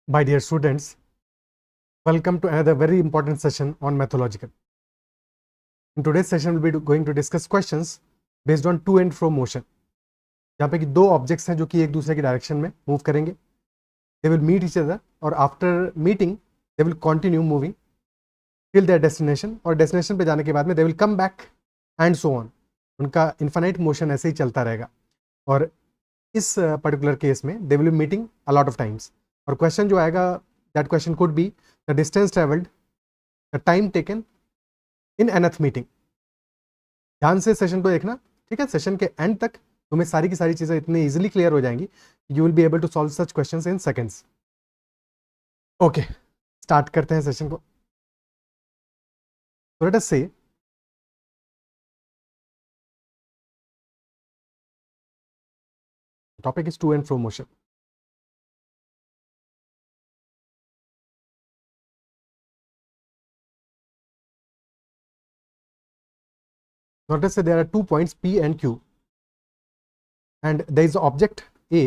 My dear students, welcome to another very important session on Mathological. In today's session, we'll be going to discuss questions based on to and fro motion. जहाँ पे कि दो objects हैं जो कि एक दूसरे की डायरेक्शन में मूव करेंगे. They will meet each other और after meeting they will continue moving till their destination और destination पे जाने के बाद में they will come back and so on. उनका infinite motion ऐसे ही चलता रहेगा और इस पर्टिकुलर केस में they will be meeting a lot of times. और क्वेश्चन जो आएगा that question could be the distance traveled, the time taken in nth meeting. ध्यान से सेशन को देखना, ठीक है. सेशन के एंड तक तुम्हें सारी की सारी चीजें इतनी इजीली क्लियर हो जाएंगी, you will be able to solve such questions in seconds. Okay, start करते हैं सेशन को. Let us say topic is to and fro motion. Let us say there are 2 points P and Q, and there is an object A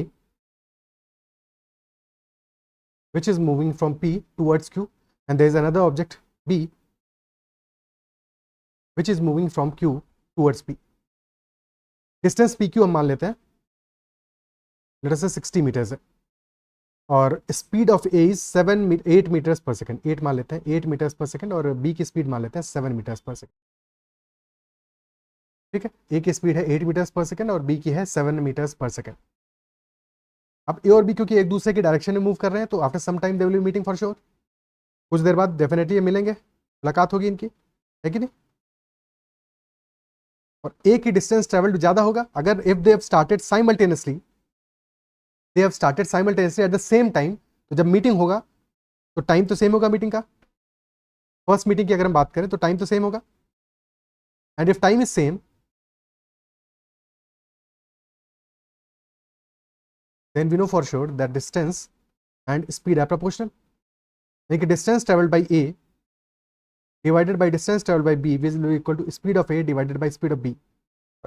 which is moving from P towards Q, and there is another object B which is moving from Q towards P. Distance PQ हम मान लेते हैं, let us say 60 meters है, और speed of A is 8 meters per second. 8 मान लेते हैं, 8 meters per second, और B की स्पीड मान लेते हैं 7 meters per second. ठीक है, ए की स्पीड है 8 मीटर्स पर सेकंड और बी की है 7 मीटर्स पर सेकंड. अब ए और बी क्योंकि एक दूसरे की डायरेक्शन में मूव कर रहे हैं, तो after some time they will be meeting for sure. कुछ देर बाद डेफिनेटली ये मिलेंगे, मुलाकात होगी इनकी, है कि नहीं. और ए की डिस्टेंस ट्रेवल्ड ज्यादा होगा अगर if they have started simultaneously at the same time. तो जब मीटिंग होगा तो टाइम तो सेम होगा मीटिंग का. फर्स्ट मीटिंग की अगर हम बात करें तो टाइम तो सेम होगा, and if time is same then we know for sure that distance and speed are proportional. Like distance traveled by A divided by distance traveled by B will be equal to speed of A divided by speed of B.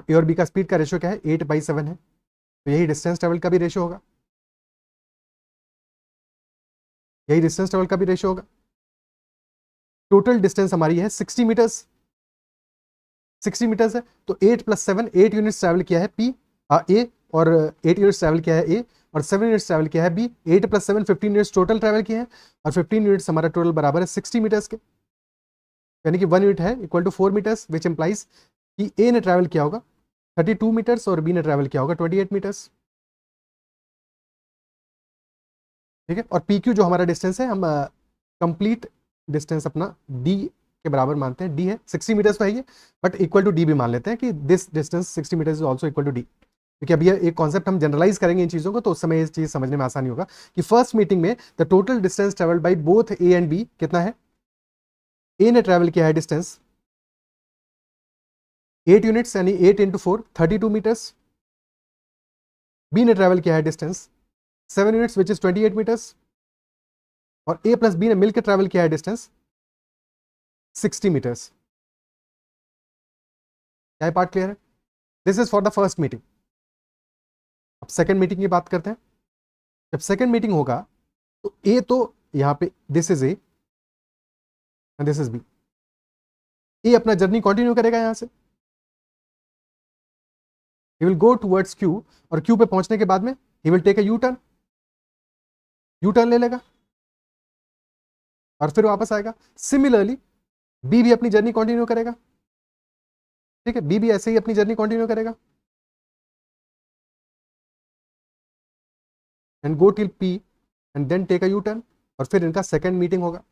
A और B का speed का ratio क्या है, 8/7 है, तो यही distance travel का भी रेशियो होगा, यही डिस्टेंस ट्रेवल का भी रेशियो होगा. टोटल डिस्टेंस हमारी है 60 मीटर्स. 60 मीटर्स है तो 8 + 7 8 यूनिट्स ट्रैवल किया है ए, और 8 यूनिट्स ट्रैवल किया है ए, और 7 यूनिट्स ट्रैवल किया है बी. 8 + 7 15 यूनिट्स टोटल ट्रैवल किए हैं, और 15 यूनिट्स हमारा टोटल बराबर है 60 मीटर्स के. यानी कि 1 यूनिट है equal to 4 metres, which implies कि ए ने ट्रैवल किया होगा 32 मीटर्स और बी ने ट्रैवल किया होगा 28 मीटर्स. ठीक है, और पी क्यू जो हमारा डिस्टेंस है, हम कंप्लीट डिस्टेंस अपना डी के बराबर मानते हैं. डी है 60 मीटर्स तो है ये, बट इक्वल टू डी भी मान लेते हैं कि this distance 60 metres is also equal to D. क्योंकि अभी एक कॉन्सेप्ट हम जनरलाइज करेंगे इन चीज़ों को, तो उस समय ये चीज़ समझने में आसानी होगा कि फर्स्ट मीटिंग में the total distance travelled by both A and B कितना है. ए ने ट्रेवल किया है डिस्टेंस 8 यूनिट्स यानी 8 × 4 32 मीटर्स. बी ने ट्रेवल किया है distance 7 units which is 28 metres, और ए प्लस बी ने मिलकर ट्रेवल किया है डिस्टेंस 60 मीटर्स. क्या पार्ट क्लियर है? This is for the first meeting. अब सेकंड मीटिंग की बात करते हैं. जब सेकंड मीटिंग होगा तो ए तो यहां पे this is A and this is B. A अपना जर्नी कंटिन्यू करेगा यहां से, he will go towards Q, और क्यू पे पहुंचने के बाद में he will take a U turn ले लेगा और फिर वापस आएगा. सिमिलरली बी भी अपनी जर्नी कंटिन्यू करेगा. ठीक है, बी भी ऐसे ही अपनी जर्नी कंटिन्यू करेगा and go till P and then take a U turn, और फिर इनका सेकंड मीटिंग होगा.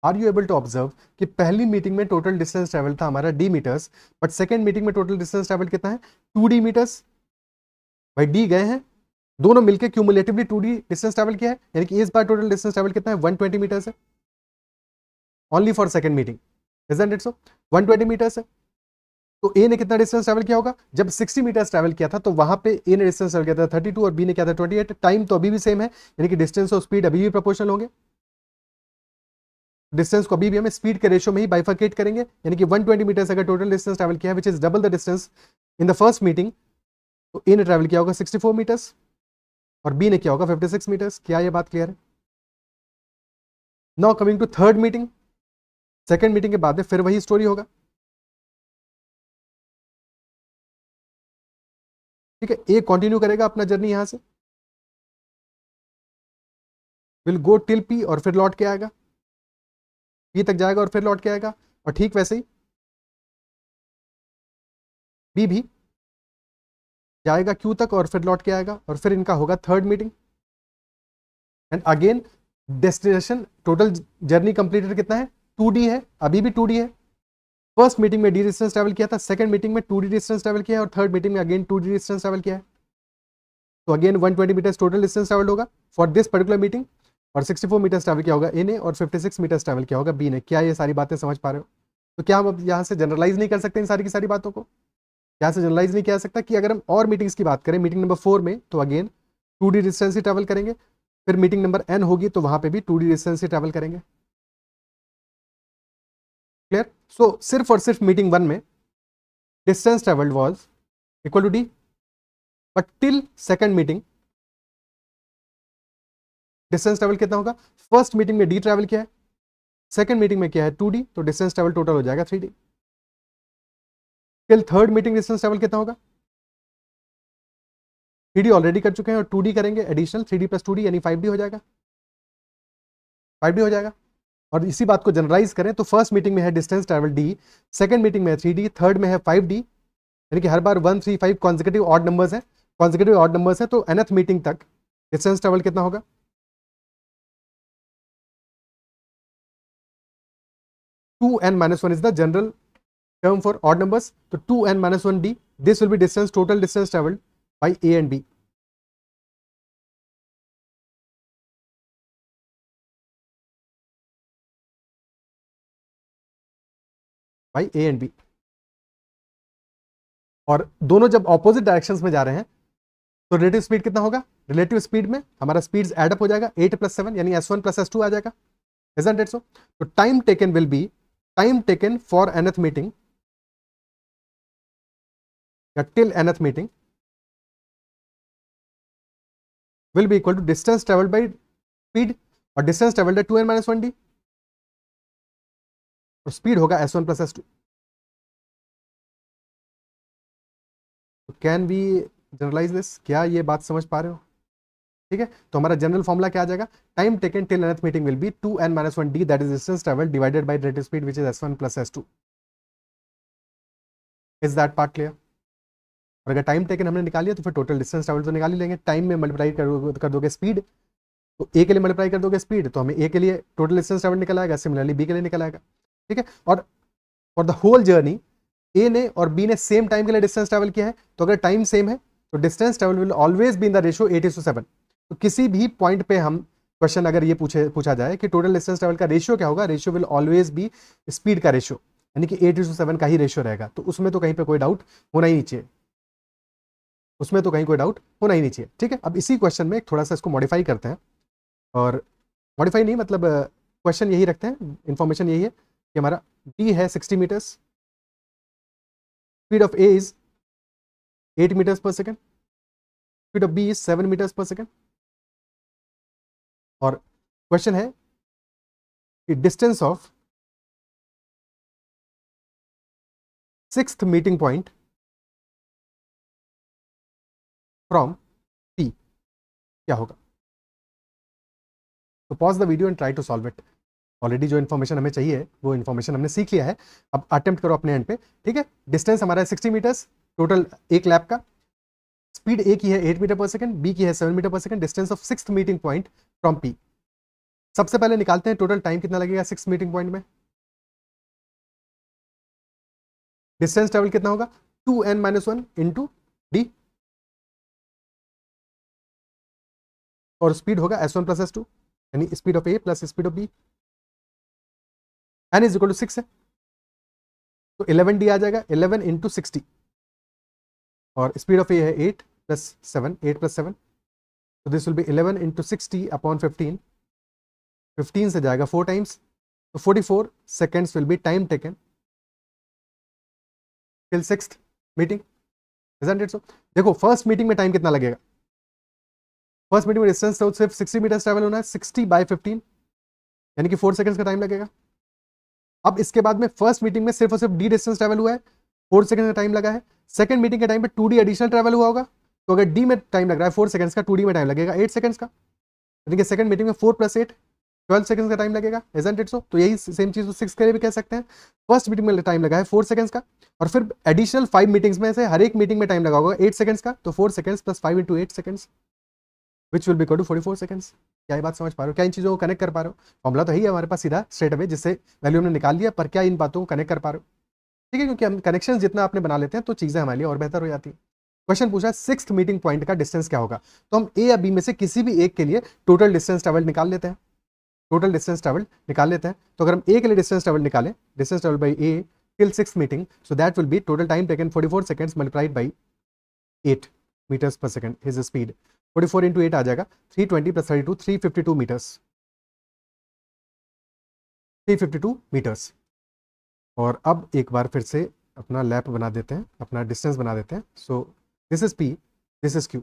Are you able to observe कि पहली मीटिंग में टोटल डिस्टेंस ट्रेवल था हमारा D metres, but second meeting में टोटल डिस्टेंस ट्रेवल कितना है, 2d मीटर्स. भाई डी गए हैं, दोनों मिलकर क्यूमुलेटिवली 2d डिस्टेंस ट्रेवल किया है, यानी कि इस बार टोटल डिस्टेंस ट्रेवल कितना है, 120 मीटर्स है. Only for second meeting, isn't it so? 120 metres है. तो ए ने कितना डिस्टेंस ट्रैवल किया होगा, जब 60 मीटर्स ट्रैवल किया था तो वहां पे ए ने डिस्टेंस ट्रैवल किया था 32 और बी ने किया था 28. टाइम तो अभी भी सेम है, यानी कि डिस्टेंस और स्पीड अभी भी प्रोपोर्शनल होंगे. डिस्टेंस को अभी भी हमें स्पीड के रेशियो में ही बाइफरकेट करेंगे, यानी कि 120 मीटर्स अगर टोटल डिस्टेंस ट्रैवल किया है, which is double the distance in the first meeting, तो ए ने ट्रैवल किया होगा 64 मीटर्स और बी ने किया होगा 56 मीटर्स। क्या ये बात क्लियर है? Now coming to third meeting, second meeting के बाद में फिर वही स्टोरी होगा। ठीक है, ए कंटिन्यू करेगा अपना जर्नी यहां से, विल गो टिल पी और फिर लौट के आएगा, पी तक जाएगा और फिर लौट के आएगा। और ठीक वैसे ही बी भी जाएगा क्यू तक और फिर लौट के आएगा, और फिर इनका होगा third meeting. And again destination total journey completed कितना है? 2D है, अभी भी 2D है। फर्स्ट मीटिंग में डी डिस्टेंस ट्रेवल किया था, सेकंड मीटिंग में 2D डिस्टेंस ट्रेवल किया है, और थर्ड मीटिंग में अगेन 2D डिस्टेंस ट्रेवल किया है। तो again 120 metres total distance travel होगा फॉर दिस पर्टिकुलर मीटिंग, और 64 मीटर्स ट्रेवल किया होगा ए ने, और 56 मीटर्स ट्रेवल किया होगा बी ने। क्या ये सारी बातें समझ पा रहे हो? तो क्या हम अब यहाँ से जनरलाइज नहीं कर सकते इन सारी की सारी बातों को? यहाँ से जनरलाइज नहीं किया जा सकता कि अगर हम और मीटिंग्स की बात करें, मीटिंग नंबर 4 में तो अगेन 2D डिस्टेंस ही ट्रेवल करेंगे, फिर मीटिंग नंबर n होगी तो वहां पे भी 2D डिस्टेंस ही ट्रेवल करेंगे। क्लियर? सो सिर्फ और सिर्फ मीटिंग 1 में distance travelled was equal to d, but till second meeting distance travel कितना होगा? फर्स्ट मीटिंग में d ट्रेवल किया है, सेकंड मीटिंग में क्या है 2D, तो डिस्टेंस ट्रेवल टोटल हो जाएगा 3D। Till third meeting distance travel कितना होगा? 3D ऑलरेडी कर चुके हैं और 2D करेंगे एडिशनल, 3D प्लस 2D यानी 5D हो जाएगा, 5D हो जाएगा। और इसी बात को जनरलाइज करें तो फर्स्ट मीटिंग में है distance travel d, second meeting में है 3D, थर्ड में है 5D, यानी कि हर बार 1 3 5 कॉन्जिक्यूटिव ऑड नंबर्स हैं, कॉन्जिक्यूटिव ऑड नंबर्स हैं, तो nth मीटिंग तक डिस्टेंस ट्रेवल कितना होगा? 2n-1 is the general term for odd numbers, so 2n-1d, this will be distance, total distance traveled by a and b. by a and b। और दोनों जब opposite directions में जा रहे हैं तो रिलेटिव स्पीड कितना होगा? रिलेटिव स्पीड में हमारा स्पीड्स एड अप हो जाएगा, 8 + 7 यानी s1 + s2 आ जाएगा, isn't it so? तो time taken will be, time taken for nth meeting या till nth meeting will be equal to distance traveled by speed, और distance traveled है 2n-1d, और speed होगा s1 + s2। Can we generalise this? क्या ये बात समझ पा रहे हो? ठीक है, तो हमारा जनरल फॉर्मूला क्या आ जाएगा? Time taken till nth meeting will B 2n-1d, that is distance travelled divided by relative speed which is s1 + s2। Is that part clear? और अगर टाइम टेकन हमने निकाल लिया तो फिर टोटल डिस्टेंस ट्रेवल तो निकाल ही लेंगे। टाइम में मल्टीप्लाई कर दोगे स्पीड, तो ए के लिए मल्टीप्लाई कर दोगे स्पीड, तो हमें ए के लिए टोटल डिस्टेंस ट्रेवल निकल आएगा, सिमिलरली बी के लिए निकल आएगा। ठीक है, और फॉर द होल जर्नी ए ने और बी ने सेम टाइम के लिए डिस्टेंस ट्रेवल किया है, तो अगर टाइम सेम है तो distance travel will always be in the ratio 8:7। तो किसी भी पॉइंट पे हम क्वेश्चन अगर ये पूछा जाए कि टोटल डिस्टेंस ट्रेवल का रेशियो क्या होगा, ratio will always be speed का रेशियो, यानी कि 8:7 का ही रेशियो रहेगा। तो उसमें तो कहीं पे कोई डाउट होना ही नहीं चाहिए, उसमें तो कहीं कोई डाउट होना ही नहीं चाहिए। ठीक है, अब इसी क्वेश्चन में थोड़ा सा इसको मॉडिफाई करते हैं, और मॉडिफाई नहीं मतलब क्वेश्चन यही रखते हैं, इंफॉर्मेशन यही है कि हमारा डी है 60 metres, speed of A is 8 metres per second, speed of B is 7 metres per second, और क्वेश्चन है कि distance of sixth meeting point from P क्या होगा? तो pause the video and try to solve it. Already जो information हमें चाहिए वो इन्फॉर्मेशन हमने सीख लिया है, अब अटेम्प्ट करो अपने एंड पे। ठीक है, डिस्टेंस हमारा है 60 मीटर्स टोटल एक लैप का, स्पीड ए की है 8 मीटर पर सेकंड, बी की है 7 मीटर पर second, distance of sixth meeting point from P. सबसे पहले निकालते हैं टोटल टाइम कितना लगेगा सिक्स मीटिंग पॉइंट में। डिस्टेंस ट्रेवल कितना होगा? 2n-1 इंटू डी, और स्पीड होगा s1 + s2 यानी speed of A plus speed of B. n is equal to 6 है तो 11d आ जाएगा, 11 इंटू 60, और स्पीड ऑफ ए है 8 + 7, 8 + 7, तो this will B 11 into 60 upon 15, 15 से जाएगा 4 टाइम्स, तो 44 seconds will be time taken till sixth meeting. Isn't it so? देखो फर्स्ट मीटिंग में टाइम कितना लगेगा, फर्स्ट मीटिंग में डिस्टेंस तो सिर्फ 60 मीटर ट्रैवल होना है, 60/15 यानी कि 4 सेकंड्स का टाइम लगेगा। अब इसके बाद में फर्स्ट मीटिंग में सिर्फ और सिर्फ डी डिस्टेंस ट्रैवल हुआ है, 4 सेकंड का टाइम लगा है। सेकंड मीटिंग के टाइम पे 2D एडिशनल ट्रैवल हुआ होगा, तो अगर डी में टाइम लग रहा है 4 सेकंड्स का, 2D में टाइम लगेगा 8 सेकंड्स का, यानी कि सेकंड मीटिंग में 4 + 8 12 सेकंड्स का टाइम लगेगा। इजंट इट सो? तो यही सेम चीज 6 के लिए भी कह सकते हैं। फर्स्ट मीटिंग में टाइम लगा है 4 सेकंड्स का, और फिर एडिशनल 5 मीटिंग्स में से हर एक मीटिंग में टाइम लगा होगा 8 सेकंड्स का, तो 4 seconds + 5 × 8 seconds which will be equal to 44 seconds. क्या ये बात समझ पा रहे हो? क्या इन चीजों को कनेक्ट कर पा रहे हो? फॉर्मुला तो है ही हमारे पास सीधा स्ट्रेट अवे, जिससे वैल्यू हमने निकाल लिया, पर क्या इन बातों को कनेक्ट कर पा रहे हो? ठीक है, क्योंकि हम कनेक्शन जितना आपने बना लेते हैं तो चीजें हमारे लिए और बेहतर हो जाती है। क्वेश्चन पूछा 6th मीटिंग पॉइंट का डिस्टेंस क्या होगा, तो हम ए या बी में से किसी भी एक के लिए टोटल डिस्टेंस ट्रेवल निकाल लेते हैं, टोटल डिस्टेंस ट्रेवल निकाल लेते हैं। तो अगर हम ए के लिए डिस्टेंस ट्रेवल निकालें, distance travel by A till 6th meeting, so that will be total time taken 44 seconds multiplied by 8 metres per second his speed. 44 × 8 आ जाएगा 320 + 32 352 मीटर्स, 352 मीटर्स। और अब एक बार फिर से अपना लैप बना देते हैं, अपना डिस्टेंस बना देते हैं। So this is P, this is Q.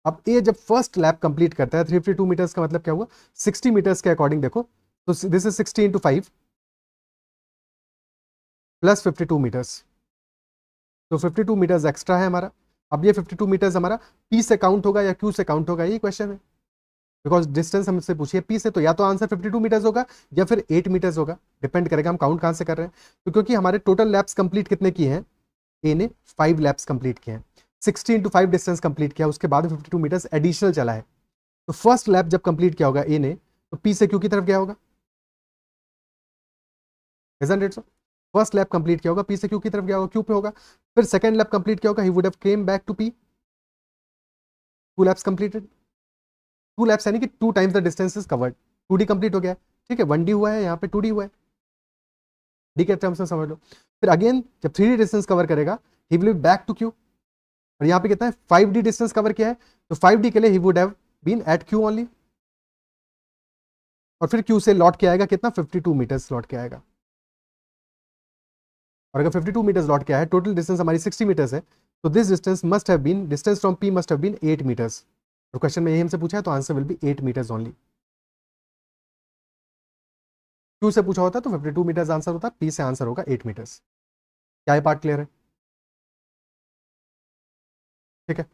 अब ए जब फर्स्ट लैप कंप्लीट करता है 352 मीटर्स का मतलब क्या हुआ, 60 मीटर्स के अकॉर्डिंग देखो, तो दिस इज 60 × 5 + 52 मीटर्स, तो 52 मीटर्स एक्स्ट्रा है हमारा। अब ये 52 मीटर्स हमारा पी से काउंट होगा या क्यू से काउंट होगा, यही क्वेश्चन है। बिकॉज डिस्टेंस हमसे पूछिए पी से, तो या तो आंसर 52 मीटर्स होगा या फिर 8 मीटर्स होगा, डिपेंड करेगा हम काउंट कहां से कर रहे हैं। तो क्योंकि हमारे टोटल लैप्स कंप्लीट कितने किए हैं, ए ने 5 लैप्स कंप्लीट किए हैं, 60 × 5 डिस्टेंस कंप्लीट किया, उसके बाद 52 मीटर्स एडिशनल चला है। तो फर्स्ट लैप जब कंप्लीट किया होगा ए ने, तो पी से क्यू की तरफ गया होगा, isn't it so? First lap complete किया होगा, पी से क्यू की तरफ गया होगा, क्यू पे होगा। फिर सेकंड लैप कंप्लीट किया होगा, he would have came back to P, 2 laps completed, 2 laps यानी कि 2 times the distance is covered. 2D complete हो गया है, ठीक है, 1D हुआ है, यहाँ पे 2D हुआ है, डी के टर्म्स में समझ लो। फिर अगेन जब 3D डिस्टेंस कवर करेगा, he will be back to Q, और यहाँ पे कितना है 5D डिस्टेंस कवर किया है, तो 5D के लिए he would have been at Q only, और फिर क्यू से लौट के आएगा कितना, 52 मीटर्स लौट के आएगा। और अगर 52 मीटर्स लौट के आया है, टोटल डिस्टेंस हमारी 60 मीटर्स है, तो this distance must have been, distance from P must have been 8 metres. और क्वेश्चन में यही हमसे पूछा है, तो answer will be 8 metres only. Q से पूछा होता तो 52 मीटर्स आंसर होता, पी से आंसर होगा 8 मीटर्स। क्या ये पार्ट क्लियर है? ठीक है,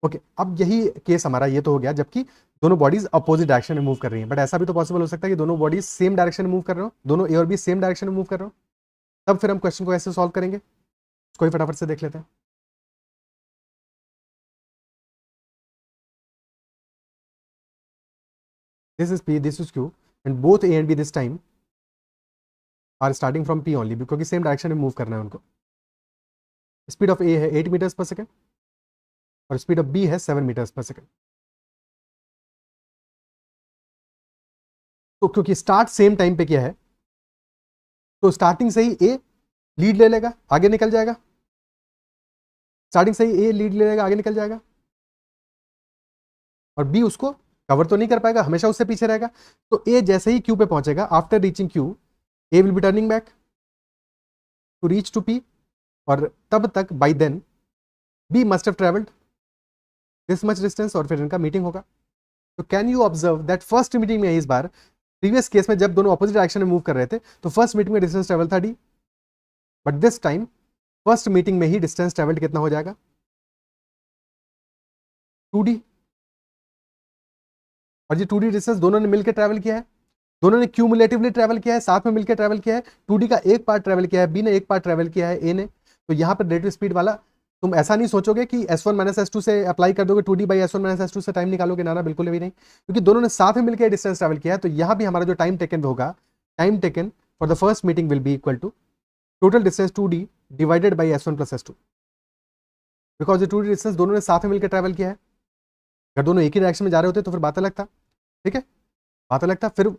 ओके। अब यही केस हमारा ये तो हो गया जबकि दोनों बॉडीज अपोजिट डायरेक्शन में मूव कर रही हैं, बट ऐसा भी तो पॉसिबल हो सकता है कि दोनों बॉडीज सेम डायरेक्शन में मूव कर रहे हो, दोनों ए और बी सेम डायरेक्शन में मूव कर रहे हो, तब फिर हम क्वेश्चन को ऐसे सॉल्व करेंगे। इसको ही फटाफट से देख लेते हैं। This is P, this is Q, and both A and B this time are starting from P only, क्योंकि सेम डायरेक्शन में मूव करना है उनको। स्पीड ऑफ ए है 8 मीटर्स पर सेकेंड, और स्पीड ऑफ बी है 7 मीटर्स पर सेकेंड। तो क्योंकि स्टार्ट सेम टाइम पे किया है, तो स्टार्टिंग से ही ए लीड ले लेगा, आगे निकल जाएगा, स्टार्टिंग से ही ए लीड ले लेगा, आगे निकल जाएगा, और बी उसको कवर तो नहीं कर पाएगा, हमेशा उससे पीछे रहेगा। तो ए जैसे ही क्यू पे पहुंचेगा, after reaching Q, A will be turning back to reach to P, और तब तक by then B must have travelled this much distance, और फिर इनका मीटिंग होगा। तो can you observe that first meeting में इस बार, प्रीवियस केस में जब दोनों अपोजिट डायरेक्शन में मूव कर रहे थे, तो फर्स्ट मीटिंग में डिस्टेंस ट्रेवल था D, but this time first meeting में ही डिस्टेंस ट्रेवल्ड कितना हो जाएगा, 2D। और ये 2D डिस्टेंस दोनों ने मिलकर ट्रैवल किया है, दोनों ने क्यूमुलेटिवली ट्रैवल किया है, साथ में मिलकर ट्रैवल किया है। 2D का एक पार्ट ट्रैवल किया है बी ने, एक पार्ट ट्रैवल किया है ए ने। तो यहाँ पर रिलेटिव स्पीड वाला तुम ऐसा नहीं सोचोगे कि S1 - S2 से अप्लाई कर दोगे 2D/S1 - S2 से टाइम निकालोगे, ना बिल्कुल भी नहीं, क्योंकि दोनों ने साथ में मिलकर डिस्टेंस ट्रैवल किया है। तो यहाँ भी हमारा जो टाइम टेकन होगा, time taken for the first meeting will be equal to total distance 2D divided by S1 + S2, because ये 2D डिस्टेंस दोनों ने साथ में मिलकर ट्रैवल किया है। अगर दोनों एक ही डायरेक्शन में जा रहे होते तो फिर बात अलग था, ठीक है, बात अलग था, फिर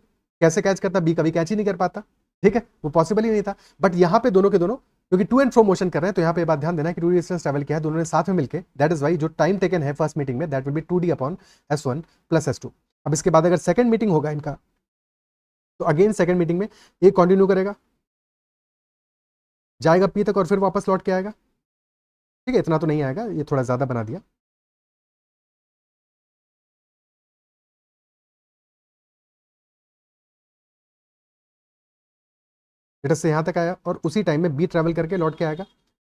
कैसे कैच करता, बी कभी कैच ही नहीं कर पाता, ठीक है, वो पॉसिबल ही नहीं था। बट यहाँ पे दोनों के दोनों क्योंकि टू एंड फ्रो मोशन कर रहे हैं, तो यहाँ पे बात ध्यान देना है कि 2D डिस्टेंस ट्रैवल किया है दोनों ने साथ में मिलकर, दैट इज वाई जो टाइम टेकन है फर्स्ट मीटिंग में, that will B 2D/S1 + S2। अब इसके बाद अगर सेकंड मीटिंग होगा इनका, तो अगेन सेकंड मीटिंग में ए कंटिन्यू करेगा, जाएगा P तक और फिर वापस लौट के आएगा। ठीक है, इतना तो नहीं आएगा, ये थोड़ा ज़्यादा बना दिया। लेट्स से यहाँ तक आया और उसी टाइम में B ट्रैवल करके लौट के आएगा।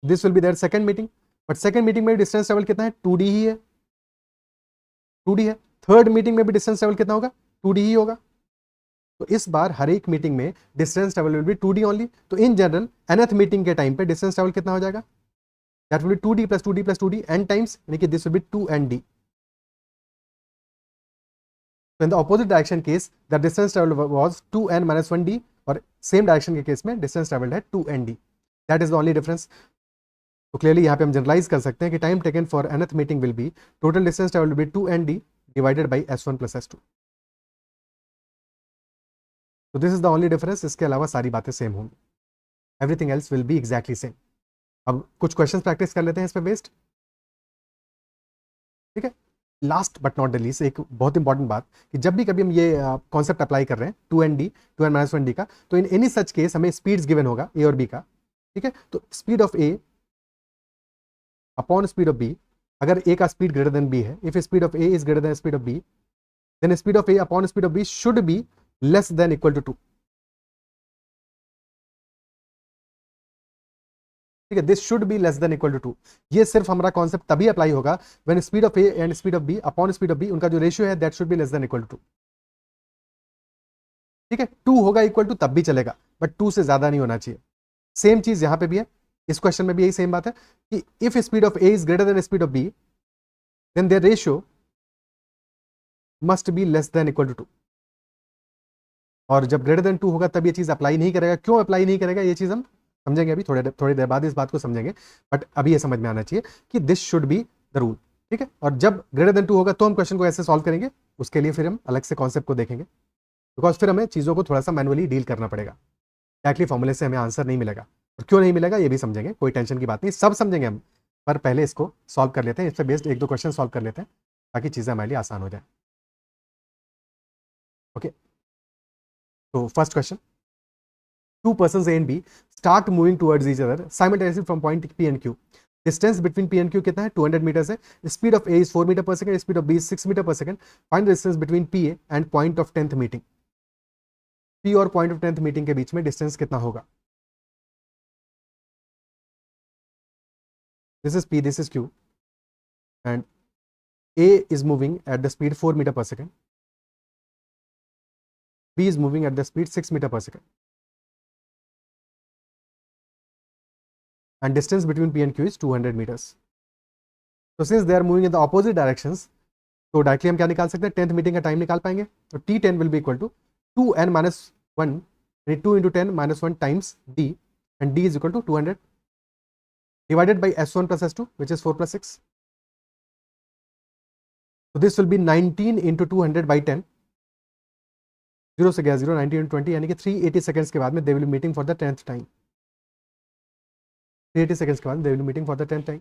This will be their second meeting, but second meeting में डिस्टेंस ट्रैवल कितना है, 2D ही है, 2D है। थर्ड मीटिंग में भी डिस्टेंस ट्रैवल कितना होगा, 2D ही होगा। तो इस बार हर एक मीटिंग में distance travel will be 2D only. तो इन जनरल nth मीटिंग के टाइम पे डिस्टेंस ट्रैवल कितना हो जाएगा, that will B 2D plus 2D plus 2D n times, यानी कि this will B 2ND। So in the opposite direction case, the distance traveled was 2n minus 1d, और same direction के case में distance travelled है 2ND। That is the only difference. तो clearly यहाँ पे हम जनरलाइज कर सकते हैं कि time taken for nth meeting will be total distance travelled will be 2ND divided by S1 plus S2। तो this is the only difference, इसके अलावा सारी बातें सेम होंगी, everything else will be exactly same. अब कुछ क्वेश्चन प्रैक्टिस कर लेते हैं इस पे बेस्ड। ठीक है, last but not the least एक बहुत इंपॉर्टेंट बात कि जब भी कभी हम ये कॉन्सेप्ट अप्लाई कर रहे हैं 2ND 2n-1d का, तो इन एनी सच केस हमें स्पीड्स गिवन होगा ए और बी का। ठीक है, तो speed of A upon speed of B, अगर ए का स्पीड ग्रेटर देन बी है, if speed of A is greater than speed of B, then speed of A upon speed of B should be less than equal to 2। ठीक है, this should be less than equal to 2। ये सिर्फ हमारा concept तभी apply होगा when speed of A and speed of B upon speed of B, उनका जो ratio है that should be less than equal to 2। ठीक है, 2 होगा इक्वल टू तब भी चलेगा, बट 2 से ज्यादा नहीं होना चाहिए। सेम चीज यहां पे भी है, इस क्वेश्चन में भी यही सेम बात है कि if speed of A is greater than speed of B, then their ratio must be less than equal to 2। और जब ग्रेटर देन 2 होगा तब ये चीज अप्लाई नहीं करेगा। क्यों अप्लाई नहीं करेगा ये चीज हम समझेंगे, अभी थोड़ी देर बाद इस बात को समझेंगे, बट अभी ये समझ में आना चाहिए कि this should be the rule. ठीक है, और जब ग्रेटर देन 2 होगा तो हम क्वेश्चन को ऐसे सॉल्व करेंगे, उसके लिए फिर हम अलग से कॉन्सेप्ट को देखेंगे, बिकॉज फिर हमें चीज़ों को थोड़ा सा मैनुअली डील करना पड़ेगा। डायरेक्टली फॉर्मूले से हमें आंसर नहीं मिलेगा, और क्यों नहीं मिलेगा ये भी समझेंगे, कोई टेंशन की बात नहीं, सब समझेंगे हम। पर पहले इसको सॉल्व कर लेते हैं, इस पर बेस्ड एक दो क्वेश्चन सॉल्व कर लेते हैं ताकि चीज़ें हमारे लिए आसान हो जाए। ओके, तो first question, two persons A and B start moving towards each other simultaneously from point P and Q. Distance between P and Q कितना है, 200 meters है। Speed of A is 4 meter per second, speed of B is 6 meter per second. Find the distance between P and point of 10th meeting. P और point of 10th meeting के बीच में distance कितना होगा? This is P, this is Q, and A is moving at the speed 4 meter per second. B is moving at the speed 6 meter per second. And distance between P and Q is 200 meters. So since they are moving in the opposite directions, तो directly हम क्या निकाल सकते हैं, 10th meeting का time निकाल पाएंगे। तो T10 will be equal to 2n-1, यानी 2 into 10-1 times D, and D is equal to 200 divided by S1 plus S2 which is 4 plus 6। तो this will be 19 into 200 by 10, 0 से गया 0, 19 into 20, यानी कि 380 सेकेंड्स के बाद में they will meeting for the 10th time. 380 seconds के बाद they will meeting for the 10th time.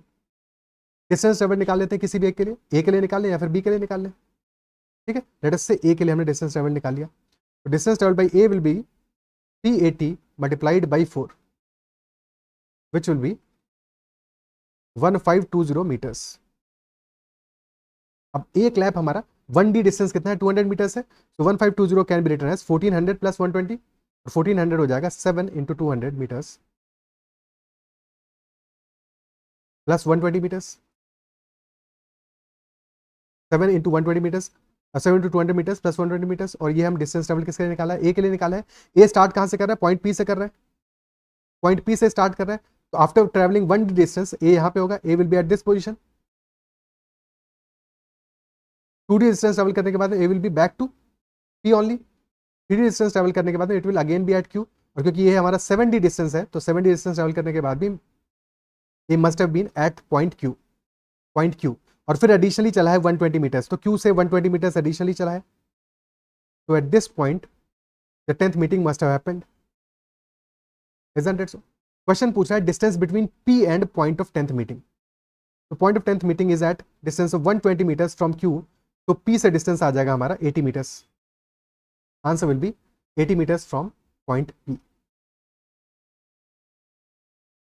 Distance travel निकाल लेते हैं किसी भी एक के लिए, ए के लिए निकाल लें या फिर बी के लिए निकाल लें। ठीक है, लेट अस से ए के लिए हमने डिस्टेंस ट्रेवल निकाल लिया, तो distance travel by A will be 380 multiplied by 4 which will be 1520 metres. अब एक लैप हमारा 1D डिस्टेंस कितना है, 200 मीटर्स है, तो 1520 can be written as 1400 plus 120, और 1400 हो जाएगा 7 into 200 metres plus 120 metres, 7 into 120 metres, 7 into 200 metres plus 120 metres. और ये हम डिस्टेंस ट्रेवल किसके लिए निकाला है, ए के लिए निकाला है। ए स्टार्ट कहाँ से कर रहा है, पॉइंट पी से कर रहा है, पॉइंट पी से स्टार्ट कर रहा है। तो आफ्टर ट्रेवलिंग 1D डिस्टेंस ए यहाँ पे होगा, A will be at this position. 2D distance travel करने के बाद A will be back to P only. 3D distance travel करने के बाद it will again be at Q, और क्योंकि ये हमारा 7D डिस्टेंस है, तो 7D डिस्टेंस ट्रेवल करने के बाद भी ये must have been at point Q, और फिर एडिशनली चला है 120 मीटर्स, तो क्यू से 120 मीटर्स एडिशनली चला है। तो at this point the 10th meeting must have happened, isn't it so? Question पूछ रहा है distance between P and point of 10th meeting. तो point of 10th meeting is at distance of 120 metres from Q, तो P से distance आ जाएगा हमारा 80 metres. Answer will be 80 metres from point P.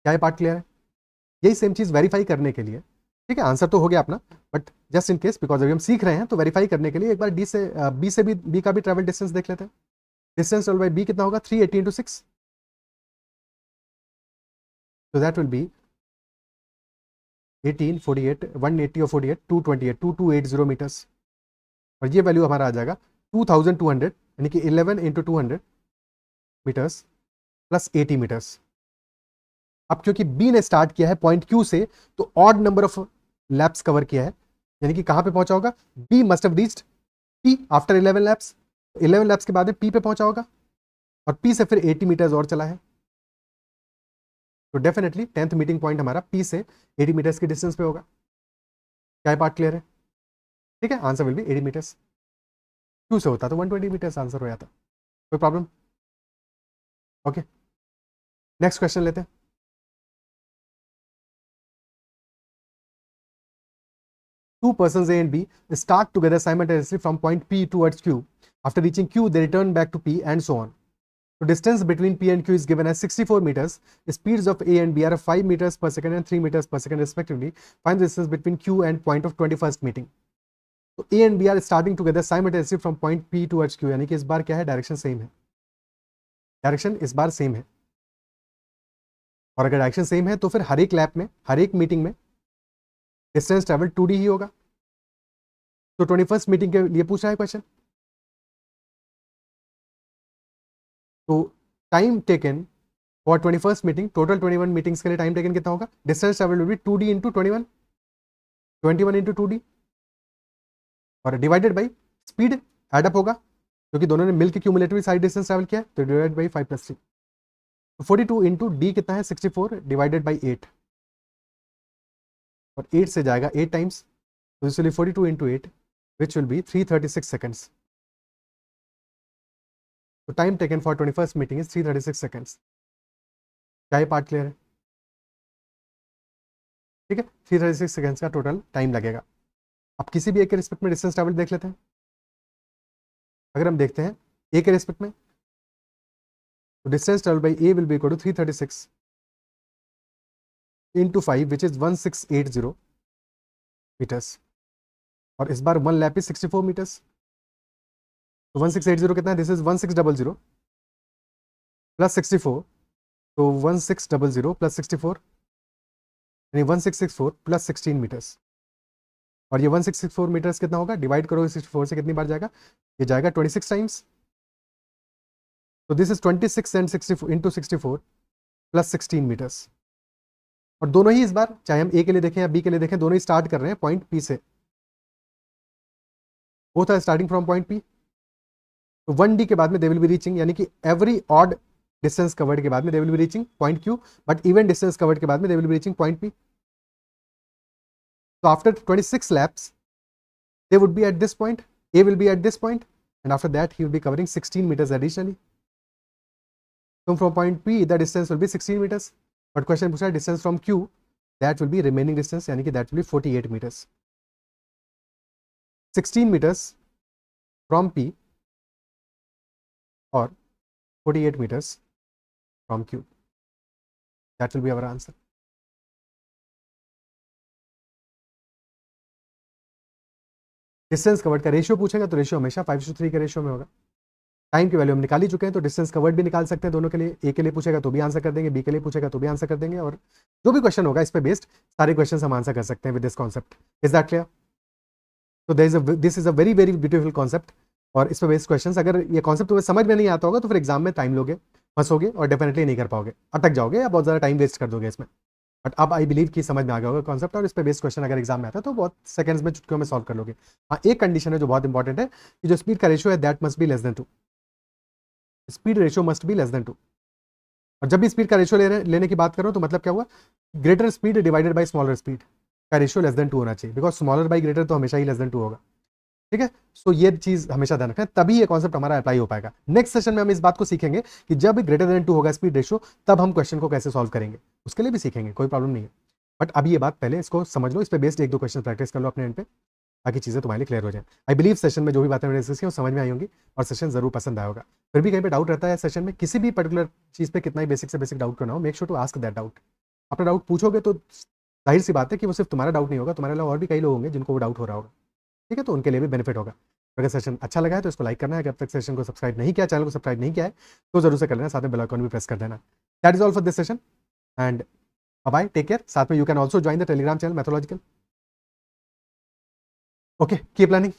क्या ये पार्ट क्लियर है? यही सेम चीज वेरीफाई करने के लिए, ठीक है, आंसर तो हो गया अपना, but just in case, because अभी हम सीख रहे हैं तो वेरीफाई करने के लिए एक बार बी से भी बी का भी ट्रेवल डिस्टेंस देख लेते हैं। डिस्टेंस ट्रेवल बाई बी कितना होगा? 380 into 6, so that will be 18, 48, 180 और 48, 228, 2280 मीटर्स, और ये वैल्यू हमारा आ जाएगा 2200, यानी कि 11 इंटू 200 मीटर्स प्लस 80 मीटर्स। अब क्योंकि बी ने स्टार्ट किया है पॉइंट क्यू से, तो odd number of laps cover किया है, यानी कि कहां पे पहुंचा होगा? B must have reached P after 11 laps, 11 laps के बाद में पी पे पहुंचा होगा, और पी से फिर 80 मीटर्स और चला है, तो डेफिनेटली 10th मीटिंग पॉइंट हमारा पी से 80 मीटर्स की डिस्टेंस पे होगा। क्या पार्ट क्लियर है? ठीक है, answer will be 80 metres. Q से होता तो 120 मीटर्स आंसर हो जाता, कोई प्रॉब्लम? ओके, नेक्स्ट क्वेश्चन लेते हैं। Two persons A and B start together simultaneously from point P towards Q. After reaching Q, they return back to P and so on. The distance between P and Q is given as 64 meters. The speeds of A and B are 5 meters per second and 3 meters per second respectively. Find the distance between Q and point of 21st meeting. तो A and B are starting together simultaneously from point P towards Q, यानी कि इस बार क्या है? Direction same है, direction इस बार same है, और अगर डायरेक्शन सेम है तो फिर हर एक लैप में, हर एक मीटिंग में डिस्टेंस ट्रेवल 2D ही होगा। तो 21st मीटिंग के लिए पूछ रहा है क्वेश्चन, तो time taken for 21st meeting, total 21 meetings के लिए टाइम टेकन कितना होगा? Distance travel will be 2D into 21, 21 into 2D, और डिवाइडेड बाई स्पीड एडअप होगा, क्योंकि दोनों ने मिलकर क्यूमुलेटिवली साइड डिस्टेंस ट्रेवल किया, तो डिवाइड बाई 5 + 3, तो 42 इंटू डी कितना है? 64 डिवाइडेड बाई 8, और 8 से जाएगा 8 टाइम्स, तो this will B 42 into 8 which will be 336 seconds. So time taken for 21st meeting is 336 seconds. क्या ये पार्ट क्लियर है? ठीक है, 336 सेकेंड्स का टोटल टाइम लगेगा। अब किसी भी एक के रिस्पेक्ट में डिस्टेंस ट्रैवल देख लेते हैं। अगर हम देखते हैं ए के रिस्पेक्ट में, तो distance travel by A will be equal to 336 into 5 which is 1680 metres, और इस बार वन लैप इज 64 मीटर्स, तो 1680 कितना है? दिस इज 1600 प्लस 64, तो 1600 प्लस 64 यानी 1664 प्लस 16 मीटर्स, और ये 1664 मीटर्स कितना होगा? डिवाइड करो 64 से, कितनी बार जाएगा? ये जाएगा 26 टाइम्स, तो this is 26 and 64 into 64 plus 16 metres, और दोनों ही इस बार, चाहे हम ए के लिए देखें या बी के लिए देखें, दोनों ही स्टार्ट कर रहे हैं पॉइंट पी से, both are starting from point P. तो 1D के बाद में दे विल बी रीचिंग, यानी कि एवरी ऑड डिस्टेंस कवर्ड के बाद में दे will be reaching point Q, but even distance covered के बाद में दे will be reaching point P. So after 26 laps, they would be at this point, A will be at this point, and after that he will be covering 16 meters additionally. So from point P, the distance will be 16 meters. But question पूछा है distance from Q, that will be remaining distance, यानी कि that will be 48 meters. 16 meters from P or 48 meters from Q. That will be our answer. Distance covered का ratio पूछेगा तो ratio हमेशा 5:3 के ratio में होगा। टाइम की वैल्यू हम निकाल ही चुके हैं, तो डिस्टेंस कवर्ड भी निकाल सकते हैं दोनों के लिए। ए के लिए पूछेगा तो भी आंसर कर देंगे, बी के लिए पूछेगा तो भी आंसर कर देंगे, और जो भी क्वेश्चन होगा इस पे बेस्ड सारे क्वेश्चन हम आंसर कर सकते हैं with this concept. Is that clear? तो this is a very very beautiful concept, और इस पे बेस्ड क्वेश्चन, अगर ये कॉन्सेप्ट तुम्हें समझ में नहीं आता होगा तो फिर एग्जाम में टाइम लोगे, फंसोगे और डेफिनेटली नहीं कर पाओगे, अटक जाओगे या बहुत ज़्यादा टाइम वेस्ट कर दोगे इसमें। बट अब आई बिलीव कि समझ में आ गया होगा कॉन्सेप्ट, और इस पे बेस्ड क्वेश्चन अगर एग्जाम में आता है तो बहुत सेकंड्स में, चुटकियों में सॉल्व कर लोगे। हाँ, एक कंडीशन है जो बहुत इंपॉर्टेंट है कि जो स्पीड का रेशियो है that must be less then 2, speed ratio must be less then 2। और जब भी स्पीड का रेशियो लेने की बात करो तो मतलब क्या हुआ? Greater speed divided by smaller speed का रेशियो लेस देन 2 होना चाहिए, बिकॉज स्मॉलर बाई ग्रेटर तो हमेशा ही लेस देन 2 होगा। ठीक है, सो ये चीज हमेशा ध्यान रखना, तभी ये कॉन्सेप्ट हमारा अप्लाई हो पाएगा। नेक्स्ट सेशन में हम इस बात को सीखेंगे कि जब ग्रेटर देन 2 होगा स्पीड रेशियो, तब हम क्वेश्चन को कैसे सॉल्व करेंगे, उसके लिए भी सीखेंगे, कोई प्रॉब्लम नहीं है। बट अभी ये बात पहले इसको समझ लो, इस पे बेस्ड 1-2 क्वेश्चन प्रैक्टिस कर लो अपने एंड पे, ताकि चीज़ें तुम्हारे लिए क्लियर हो जाए। आई बिलीव सेशन में जो भी बातें मैंने डिस्कस की वो समझ में आई होंगी और सेशन जरूर पसंद आया होगा। फिर भी कहीं पे डाउट रहता है सेशन में, किसी भी पर्टिकुलर चीज़ पे कितना ही बेसिक से बेसिक डाउट क्यों ना हो, make sure to ask that doubt. अपना डाउट पूछोगे तो जाहिर सी बात है कि वो सिर्फ तुम्हारा डाउट नहीं होगा, तुम्हारे अलावा और भी कई लोग होंगे जिनको वो डाउट हो रहा होगा, ठीक है, तो उनके लिए भी बेनिफिट होगा। अगर सेशन अच्छा लगा है तो इसको लाइक करना है, अगर अब तक सेशन को सब्सक्राइब नहीं किया, चैनल को सब्सक्राइब नहीं किया है तो जरूर से कर लेना, साथ में बेल आइकन भी प्रेस कर देना। That is all for this session and bye, take care. साथ में you can also join the Telegram channel Mathological. Okay, keep learning.